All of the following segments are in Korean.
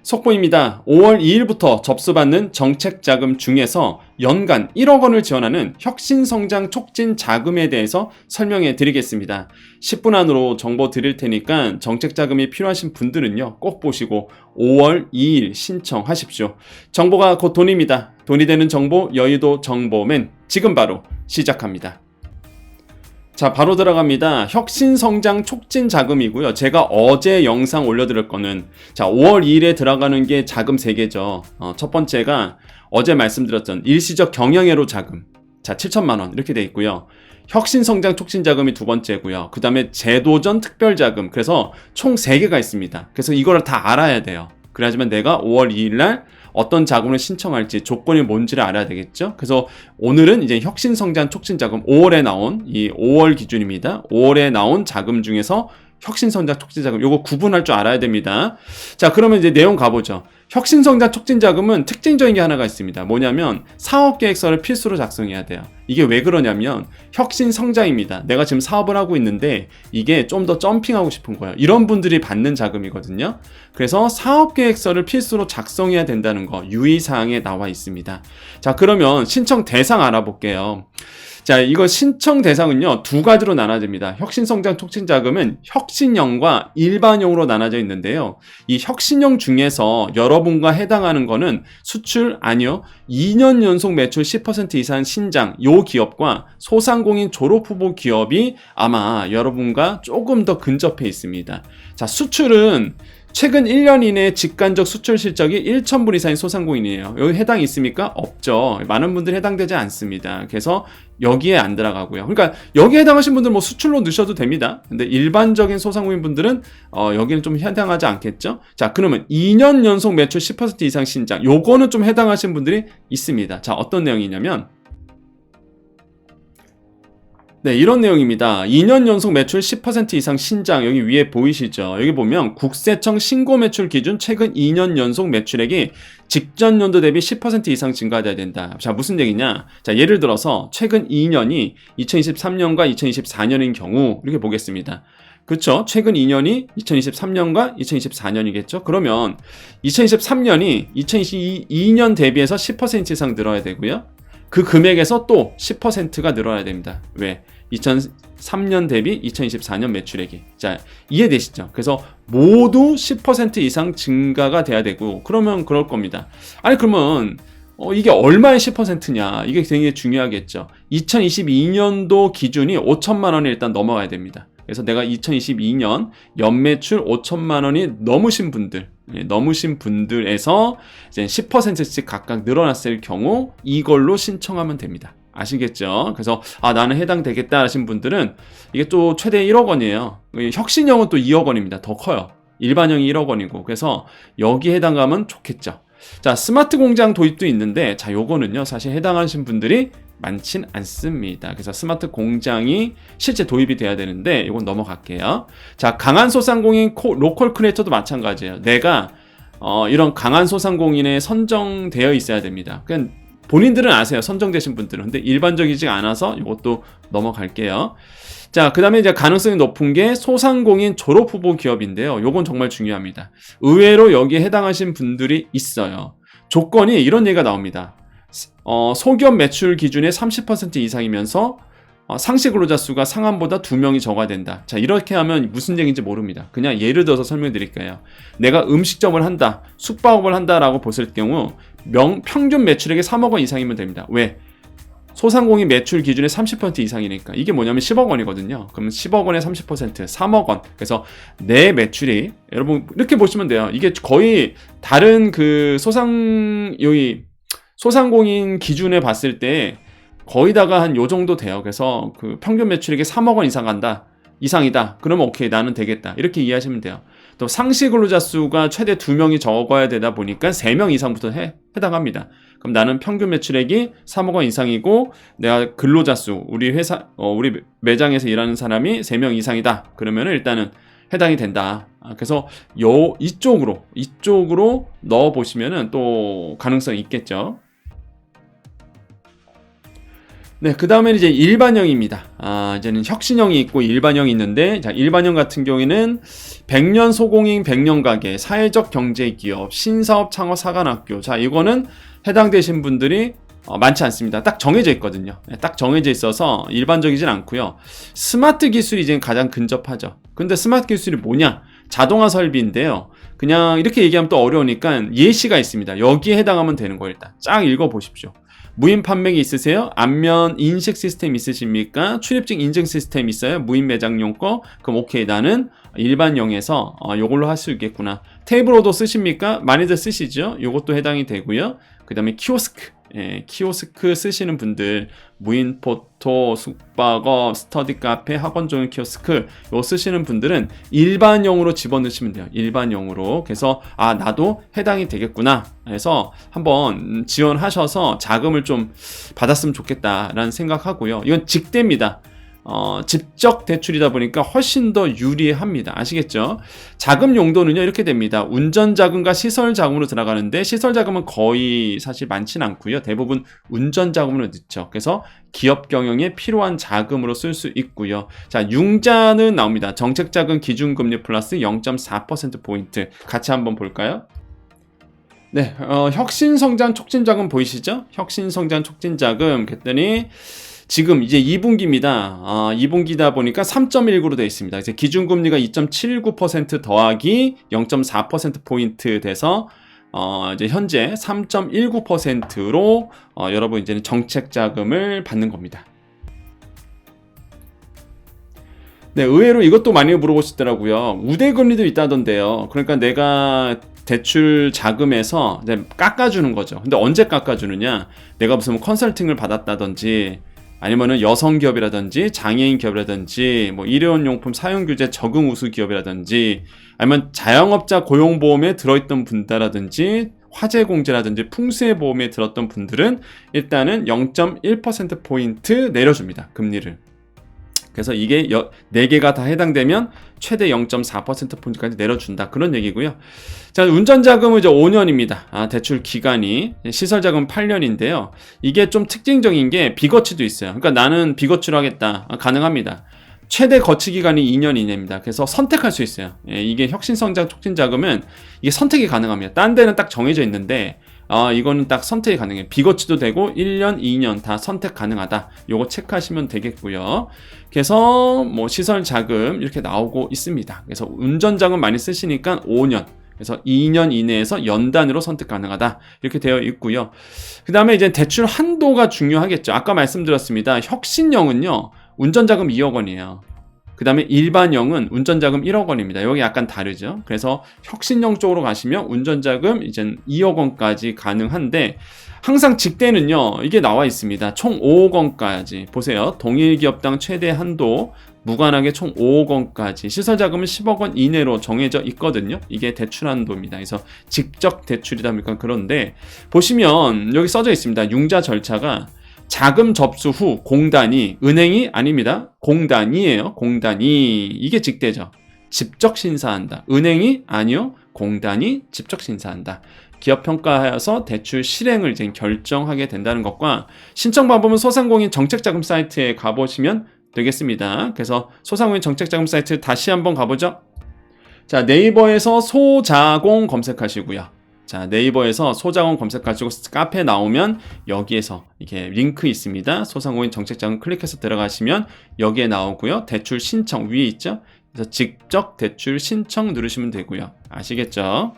속보입니다. 5월 2일부터 접수받는 정책자금 중에서 연간 1억 원을 지원하는 혁신성장 촉진 자금에 대해서 설명해 드리겠습니다. 10분 안으로 정보 드릴 테니까 정책자금이 필요하신 분들은요, 꼭 보시고 5월 2일 신청하십시오. 정보가 곧 돈입니다. 돈이 되는 정보, 여의도 정보맨 지금 바로 시작합니다. 자, 바로 들어갑니다. 혁신성장 촉진 자금이고요. 제가 어제 영상 올려드릴 거는, 자, 5월 2일에 들어가는 게 자금 3개죠. 첫 번째가 어제 말씀드렸던 일시적 경영애로 자금. 자, 7천만 원 이렇게 돼 있고요. 혁신성장 촉진 자금이 두 번째고요. 그 다음에 제도전 특별자금. 그래서 총 3개가 있습니다. 그래서 이거를 다 알아야 돼요. 그래야지만 내가 5월 2일 날 어떤 자금을 신청할지 조건이 뭔지를 알아야 되겠죠. 그래서 오늘은 이제 혁신성장 촉진자금 5월에 나온 이 5월 기준입니다. 5월에 나온 자금 중에서 혁신성장 촉진자금 요거 구분할 줄 알아야 됩니다. 자, 그러면 이제 내용 가보죠. 혁신성장 촉진자금은 특징적인 게 하나가 있습니다. 뭐냐면 사업계획서를 필수로 작성해야 돼요. 이게 왜 그러냐면 혁신성장입니다. 내가 지금 사업을 하고 있는데 이게 좀 더 점핑하고 싶은 거예요. 이런 분들이 받는 자금이거든요. 그래서 사업계획서를 필수로 작성해야 된다는 거 유의사항에 나와 있습니다. 자, 그러면 신청 대상 알아볼게요. 자, 이거 신청 대상은요, 두 가지로 나눠집니다. 혁신성장 촉진자금은 혁신형과 일반형으로 나눠져 있는데요. 이 혁신형 중에서 여러분과 해당하는 거는 수출, 아니요, 2년 연속 매출 10% 이상 신장, 요 기업과 소상공인 졸업후보 기업이 아마 여러분과 조금 더 근접해 있습니다. 자, 수출은 최근 1년 이내 직간적 수출 실적이 1,000불 이상인 소상공인이에요. 여기 해당이 있습니까? 없죠. 많은 분들이 해당되지 않습니다. 그래서 여기에 안 들어가고요. 그러니까 여기에 해당하신 분들 뭐 수출로 넣으셔도 됩니다. 근데 일반적인 소상공인 분들은 여기는 좀 해당하지 않겠죠? 자, 그러면 2년 연속 매출 10% 이상 신장, 요거는 좀 해당하신 분들이 있습니다. 자, 어떤 내용이냐면 네, 이런 내용입니다. 2년 연속 매출 10% 이상 신장, 여기 위에 보이시죠? 여기 보면 국세청 신고 매출 기준 최근 2년 연속 매출액이 직전 연도 대비 10% 이상 증가돼야 된다. 자, 무슨 얘기냐? 자, 예를 들어서 최근 2년이 2023년과 2024년인 경우 이렇게 보겠습니다. 그렇죠? 최근 2년이 2023년과 2024년이겠죠? 그러면 2023년이 2022년 대비해서 10% 이상 늘어야 되고요. 그 금액에서 또 10%가 늘어야 됩니다. 왜? 2003년 대비 2024년 매출액이. 자, 이해되시죠? 그래서 모두 10% 이상 증가가 돼야 되고, 그러면 그럴 겁니다. 아니, 그러면 이게 얼마의 10%냐? 이게 굉장히 중요하겠죠. 2022년도 기준이 5천만 원이 일단 넘어가야 됩니다. 그래서 내가 2022년 연매출 5천만 원이 넘으신 분들에서 이제 10%씩 각각 늘어났을 경우 이걸로 신청하면 됩니다. 아시겠죠? 그래서 나는 해당되겠다 하신 분들은 이게 또 최대 1억 원이에요. 혁신형은 또 2억 원입니다. 더 커요. 일반형이 1억 원이고. 그래서 여기에 해당하면 좋겠죠. 자, 스마트 공장 도입도 있는데, 자, 요거는요, 사실 해당하신 분들이 많진 않습니다. 그래서 스마트 공장이 실제 도입이 돼야 되는데, 이건 넘어갈게요. 자, 강한 소상공인 로컬 크리에이터도 마찬가지예요. 내가 이런 강한 소상공인에 선정되어 있어야 됩니다. 그냥 본인들은 아세요. 선정되신 분들은. 근데 일반적이지 않아서 이것도 넘어갈게요. 자, 그 다음에 이제 가능성이 높은 게 소상공인 졸업후보 기업인데요. 요건 정말 중요합니다. 의외로 여기에 해당하신 분들이 있어요. 조건이 이런 얘기가 나옵니다. 소기업 매출 기준의 30% 이상이면서 상시 근로자 수가 상한보다 2명이 적어야 된다. 자, 이렇게 하면 무슨 얘기인지 모릅니다. 그냥 예를 들어서 설명해 드릴게요. 내가 음식점을 한다, 숙박업을 한다라고 보실 경우 평균 매출액이 3억 원 이상이면 됩니다. 왜? 소상공인 매출 기준의 30% 이상이니까. 이게 뭐냐면 10억 원이거든요. 그러면 10억 원의 30%, 3억 원. 그래서 내 매출이, 여러분 이렇게 보시면 돼요. 이게 거의 다른 그 소상공인 기준에 봤을 때 거의다가 한 요 정도 돼요. 그래서 그 평균 매출액이 3억 원 이상이다. 그러면 오케이, 나는 되겠다. 이렇게 이해하시면 돼요. 또 상시 근로자 수가 최대 2명이 적어야 되다 보니까 3명 이상부터 해당합니다. 그럼 나는 평균 매출액이 3억 원 이상이고 내가 근로자 수, 우리 매장에서 일하는 사람이 3명 이상이다. 그러면 일단은 해당이 된다. 그래서 이쪽으로 넣어 보시면은 또 가능성이 있겠죠. 네, 그 다음엔 이제 일반형입니다. 이제는 혁신형이 있고 일반형이 있는데, 자, 일반형 같은 경우에는 100년 소공인 100년 가게, 사회적 경제기업, 신사업 창업 사관학교. 자, 이거는 해당되신 분들이 많지 않습니다. 딱 정해져 있거든요. 딱 정해져 있어서 일반적이진 않고요. 스마트 기술이 이제 가장 근접하죠. 근데 스마트 기술이 뭐냐? 자동화 설비인데요. 그냥 이렇게 얘기하면 또 어려우니까 예시가 있습니다. 여기에 해당하면 되는 거예요. 일단 쫙 읽어보십시오. 무인 판매기 있으세요? 안면 인식 시스템 있으십니까? 출입증 인증 시스템 있어요? 무인 매장용 거? 그럼 오케이, 나는 일반형에서 요걸로 할 수 있겠구나. 테이블 오더 쓰십니까? 많이들 쓰시죠? 요것도 해당이 되고요. 그 다음에 키오스크, 키오스크 쓰시는 분들, 무인 포토, 숙박업, 스터디 카페, 학원 종용 키오스크 요 쓰시는 분들은 일반형으로 집어넣으시면 돼요. 일반형으로. 그래서 나도 해당이 되겠구나 해서 한번 지원하셔서 자금을 좀 받았으면 좋겠다라는 생각하고요. 이건 직대입니다. 직접 대출이다 보니까 훨씬 더 유리합니다. 아시겠죠? 자금 용도는요, 이렇게 됩니다. 운전 자금과 시설 자금으로 들어가는데, 시설 자금은 거의 사실 많지는 않고요. 대부분 운전 자금으로 넣죠. 그래서 기업 경영에 필요한 자금으로 쓸 수 있고요. 자, 융자는 나옵니다. 정책 자금 기준금리 플러스 0.4%포인트. 같이 한번 볼까요? 네, 혁신성장 촉진자금 보이시죠? 혁신성장 촉진자금 그랬더니 지금 이제 2분기입니다. 2분기다 보니까 3.19로 되어 있습니다. 이제 기준금리가 2.79% 더하기 0.4%포인트 돼서 이제 현재 3.19%로 여러분 이제는 정책 자금을 받는 겁니다. 네, 의외로 이것도 많이 물어보시더라고요. 우대금리도 있다던데요. 그러니까 내가 대출 자금에서 이제 깎아주는 거죠. 근데 언제 깎아주느냐? 내가 무슨 컨설팅을 받았다든지, 아니면은 여성 기업이라든지 장애인 기업이라든지 뭐 일회용용품 사용규제 적응 우수 기업이라든지, 아니면 자영업자 고용보험에 들어있던 분들라든지 화재공제라든지 풍수해보험에 들었던 분들은 일단은 0.1%포인트 내려줍니다. 금리를. 그래서 이게 4개가 다 해당되면 최대 0.4%포인트까지 내려준다. 그런 얘기고요. 자, 운전자금은 이제 5년입니다. 대출 기간이. 시설자금 8년인데요. 이게 좀 특징적인 게 비거치도 있어요. 그러니까 나는 비거치로 하겠다. 가능합니다. 최대 거치 기간이 2년 이내입니다. 그래서 선택할 수 있어요. 이게 혁신성장 촉진자금은 이게 선택이 가능합니다. 딴 데는 딱 정해져 있는데 이거는 딱 선택이 가능해요. 비거치도 되고 1년, 2년 다 선택 가능하다. 요거 체크하시면 되겠고요. 그래서 뭐 시설 자금 이렇게 나오고 있습니다. 그래서 운전 자금 많이 쓰시니까 5년. 그래서 2년 이내에서 연단으로 선택 가능하다. 이렇게 되어 있고요. 그 다음에 이제 대출 한도가 중요하겠죠. 아까 말씀드렸습니다. 혁신형은요, 운전 자금 2억 원이에요. 그 다음에 일반형은 운전자금 1억 원입니다. 여기 약간 다르죠. 그래서 혁신형 쪽으로 가시면 운전자금 이제 2억 원까지 가능한데, 항상 직대는요, 이게 나와 있습니다. 총 5억 원까지. 보세요. 동일 기업당 최대 한도 무관하게 총 5억 원까지. 시설자금은 10억 원 이내로 정해져 있거든요. 이게 대출 한도입니다. 그래서 직접 대출이다 보니까 그런데, 보시면 여기 써져 있습니다. 융자 절차가 자금 접수 후 공단이, 은행이 아닙니다. 공단이에요. 공단이. 이게 직대죠. 직접 심사한다. 은행이 아니요. 공단이 직접 심사한다. 기업 평가하여서 대출 실행을 이제 결정하게 된다는 것과, 신청 방법은 소상공인 정책자금 사이트에 가보시면 되겠습니다. 그래서 소상공인 정책자금 사이트 다시 한번 가보죠. 자, 네이버에서 소자공 검색하시고요. 자, 네이버에서 소자공 검색하시고 카페 나오면 여기에서 이렇게 링크 있습니다. 소상공인 정책자금 클릭해서 들어가시면 여기에 나오고요. 대출 신청 위에 있죠. 그래서 직접 대출 신청 누르시면 되고요. 아시겠죠?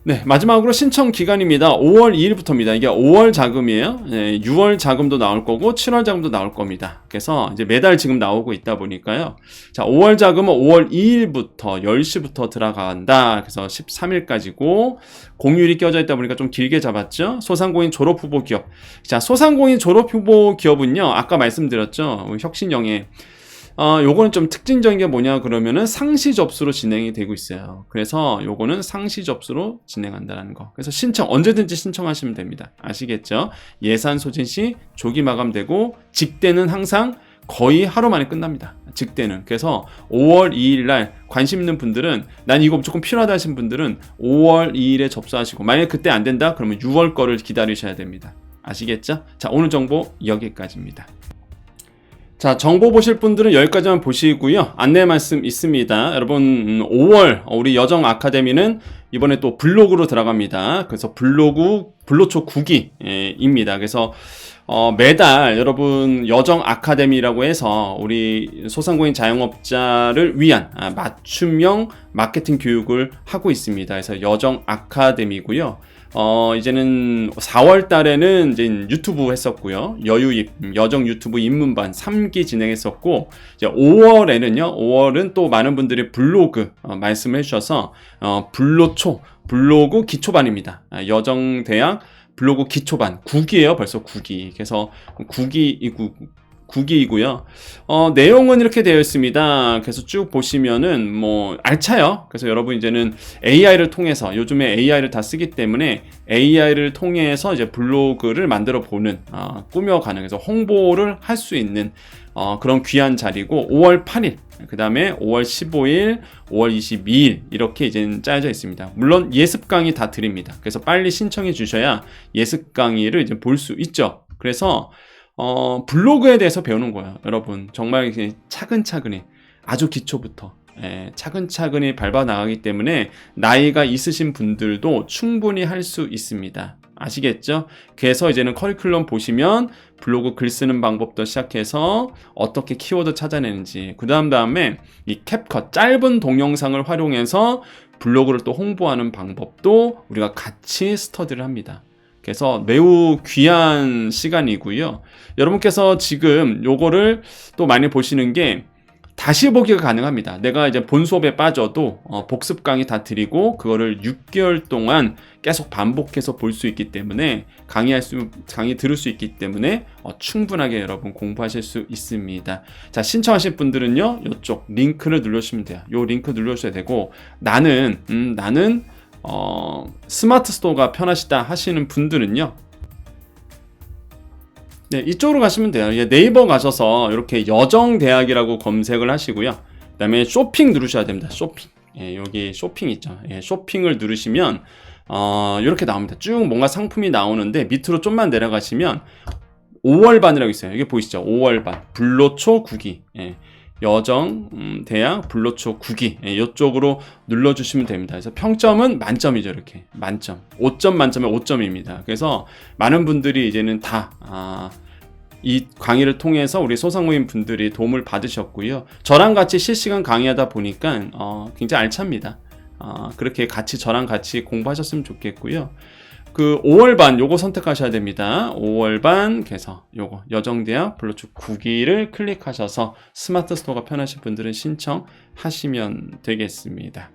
네, 마지막으로 신청 기간입니다. 5월 2일부터입니다. 이게 5월 자금이에요. 6월 자금도 나올 거고 7월 자금도 나올 겁니다. 그래서 이제 매달 지금 나오고 있다 보니까요. 자, 5월 자금은 5월 2일부터 10시부터 들어간다. 그래서 13일까지고 공휴일이 껴져 있다 보니까 좀 길게 잡았죠. 소상공인 졸업 후보 기업. 자, 소상공인 졸업 후보 기업은요, 아까 말씀드렸죠. 혁신형에 요거는 좀 특징적인 게 뭐냐 그러면은 상시 접수로 진행이 되고 있어요. 그래서 요거는 상시 접수로 진행한다는 거. 그래서 신청 언제든지 신청하시면 됩니다. 아시겠죠? 예산 소진 시 조기 마감되고, 직대는 항상 거의 하루 만에 끝납니다. 직대는. 그래서 5월 2일 날 관심 있는 분들은, 난 이거 조금 필요하다 하신 분들은 5월 2일에 접수하시고, 만약에 그때 안 된다 그러면 6월 거를 기다리셔야 됩니다. 아시겠죠? 자, 오늘 정보 여기까지입니다. 자, 정보 보실 분들은 여기까지만 보시고요. 안내 말씀 있습니다. 여러분, 5월 우리 여정 아카데미는 이번에 또 블로그로 들어갑니다. 그래서 블로초 9기입니다. 그래서 매달 여러분 여정 아카데미라고 해서 우리 소상공인 자영업자를 위한 맞춤형 마케팅 교육을 하고 있습니다. 그래서 여정 아카데미고요. 이제는 4월 달에는 이제 유튜브 했었고요. 여정 유튜브 입문반 3기 진행했었고, 이제 5월은 또 많은 분들이 블로그 말씀해 주셔서 블로그 기초반입니다. 여정대학 블로그 기초반 9기예요. 벌써 9기. 그래서 9기이고요. 내용은 이렇게 되어 있습니다. 그래서 쭉 보시면은 뭐 알차요. 그래서 여러분 이제는 AI를 통해서, 요즘에 AI를 다 쓰기 때문에 AI를 통해서 이제 블로그를 만들어 보는, 꾸며가는, 그래서 홍보를 할 수 있는 그런 귀한 자리고, 5월 8일, 그 다음에 5월 15일, 5월 22일 이렇게 이제 짜여져 있습니다. 물론 예습 강의 다 드립니다. 그래서 빨리 신청해 주셔야 예습 강의를 이제 볼 수 있죠. 그래서 블로그에 대해서 배우는 거예요. 여러분, 정말 차근차근히, 아주 기초부터 차근차근히 밟아 나가기 때문에 나이가 있으신 분들도 충분히 할 수 있습니다. 아시겠죠? 그래서 이제는 커리큘럼 보시면 블로그 글 쓰는 방법도 시작해서 어떻게 키워드 찾아내는지, 그 다음에 이 캡컷 짧은 동영상을 활용해서 블로그를 또 홍보하는 방법도 우리가 같이 스터디를 합니다. 그래서 매우 귀한 시간이고요. 여러분께서 지금 요거를 또 많이 보시는 게 다시 보기가 가능합니다. 내가 이제 본 수업에 빠져도 복습 강의 다 드리고 그거를 6개월 동안 계속 반복해서 볼 수 있기 때문에 강의 들을 수 있기 때문에 충분하게 여러분 공부하실 수 있습니다. 자, 신청하실 분들은요, 이쪽 링크를 눌러주시면 돼요. 요 링크 눌러주셔야 되고, 나는 스마트 스토어가 편하시다 하시는 분들은요, 네, 이쪽으로 가시면 돼요. 네이버 가셔서 이렇게 여정대학이라고 검색을 하시고요. 그 다음에 쇼핑 누르셔야 됩니다. 쇼핑. 여기 쇼핑 있죠. 쇼핑을 누르시면 이렇게 나옵니다. 쭉 뭔가 상품이 나오는데 밑으로 좀만 내려가시면 5월반이라고 있어요. 여기 보이시죠? 5월반 블로초 9기. 여정 대학 블로초 9기 이쪽으로 눌러주시면 됩니다. 그래서 평점은 만점이죠. 이렇게 만점, 5점 만점에 5점입니다. 그래서 많은 분들이 이제는 다 이 강의를 통해서 우리 소상공인 분들이 도움을 받으셨고요. 저랑 같이 실시간 강의하다 보니까 굉장히 알찹니다. 그렇게 저랑 같이 공부하셨으면 좋겠고요. 그 5월반 요거 선택하셔야 됩니다. 5월반 그래서 요거 여정대학 블로초 9기를 클릭하셔서 스마트 스토어가 편하신 분들은 신청하시면 되겠습니다.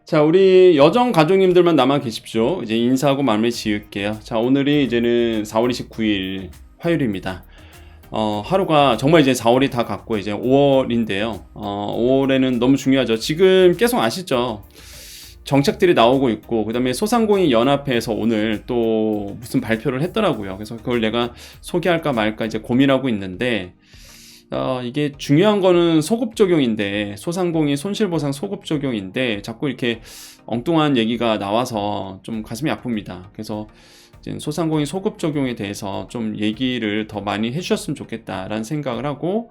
자, 우리 여정 가족님들만 남아 계십시오. 이제 인사하고 마무리 지을게요. 자, 오늘이 이제는 4월 29일 화요일입니다. 하루가 정말 이제 4월이 다 갔고 이제 5월인데요. 5월에는 너무 중요하죠. 지금 계속 아시죠? 정책들이 나오고 있고, 그 다음에 소상공인 연합회에서 오늘 또 무슨 발표를 했더라고요. 그래서 그걸 내가 소개할까 말까 이제 고민하고 있는데, 이게 중요한 거는 소급 적용인데, 소상공인 손실보상 소급 적용인데, 자꾸 이렇게 엉뚱한 얘기가 나와서 좀 가슴이 아픕니다. 그래서 이제 소상공인 소급 적용에 대해서 좀 얘기를 더 많이 해주셨으면 좋겠다라는 생각을 하고,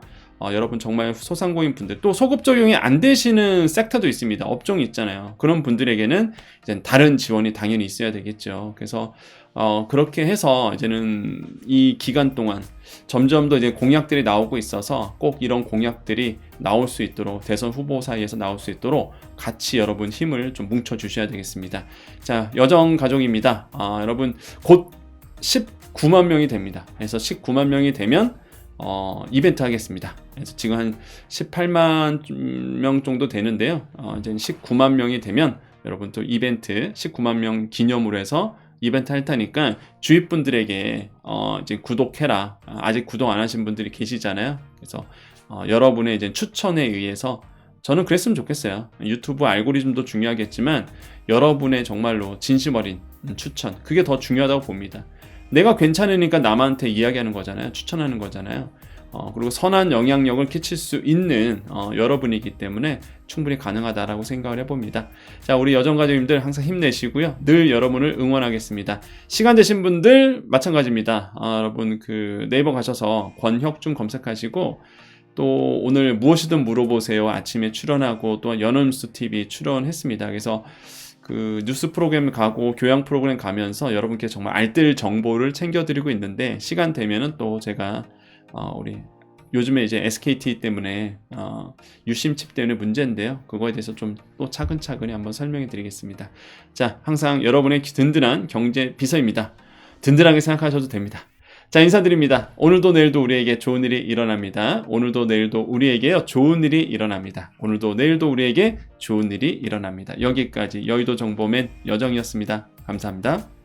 여러분 정말 소상공인 분들, 또 소급 적용이 안 되시는 섹터도 있습니다. 업종이 있잖아요. 그런 분들에게는 이제 다른 지원이 당연히 있어야 되겠죠. 그래서 그렇게 해서 이제는 이 기간 동안 점점 더 이제 공약들이 나오고 있어서 꼭 이런 공약들이 나올 수 있도록, 대선 후보 사이에서 나올 수 있도록 같이 여러분 힘을 좀 뭉쳐 주셔야 되겠습니다. 자, 여정 가족입니다. 여러분 곧 19만 명이 됩니다. 그래서 19만 명이 되면 이벤트 하겠습니다. 그래서 지금 한 18만 명 정도 되는데요. 이제 19만 명이 되면 여러분 또 이벤트 19만 명 기념으로 해서 이벤트 할 테니까 주위 분들에게 이제 구독해라. 아직 구독 안 하신 분들이 계시잖아요. 그래서 여러분의 이제 추천에 의해서, 저는 그랬으면 좋겠어요. 유튜브 알고리즘도 중요하겠지만 여러분의 정말로 진심 어린 추천, 그게 더 중요하다고 봅니다. 내가 괜찮으니까 남한테 이야기하는 거잖아요. 추천하는 거잖아요. 그리고 선한 영향력을 끼칠 수 있는 여러분이기 때문에 충분히 가능하다라고 생각을 해봅니다. 자, 우리 여정가족님들 항상 힘내시고요. 늘 여러분을 응원하겠습니다. 시간 되신 분들 마찬가지입니다. 여러분 그 네이버 가셔서 권혁준 검색하시고 또 오늘 무엇이든 물어보세요 아침에 출연하고 또 연합뉴스 TV 출연했습니다. 그래서 그 뉴스 프로그램 가고 교양 프로그램 가면서 여러분께 정말 알뜰 정보를 챙겨드리고 있는데 시간 되면은 또 제가 우리 요즘에 이제 SKT 때문에 유심칩 때문에 문제인데요. 그거에 대해서 좀 또 차근차근히 한번 설명해 드리겠습니다. 자, 항상 여러분의 든든한 경제 비서입니다. 든든하게 생각하셔도 됩니다. 자, 인사드립니다. 오늘도 내일도 우리에게 좋은 일이 일어납니다. 오늘도 내일도 우리에게 좋은 일이 일어납니다. 오늘도 내일도 우리에게 좋은 일이 일어납니다. 여기까지 여의도 정보맨 여정이었습니다. 감사합니다.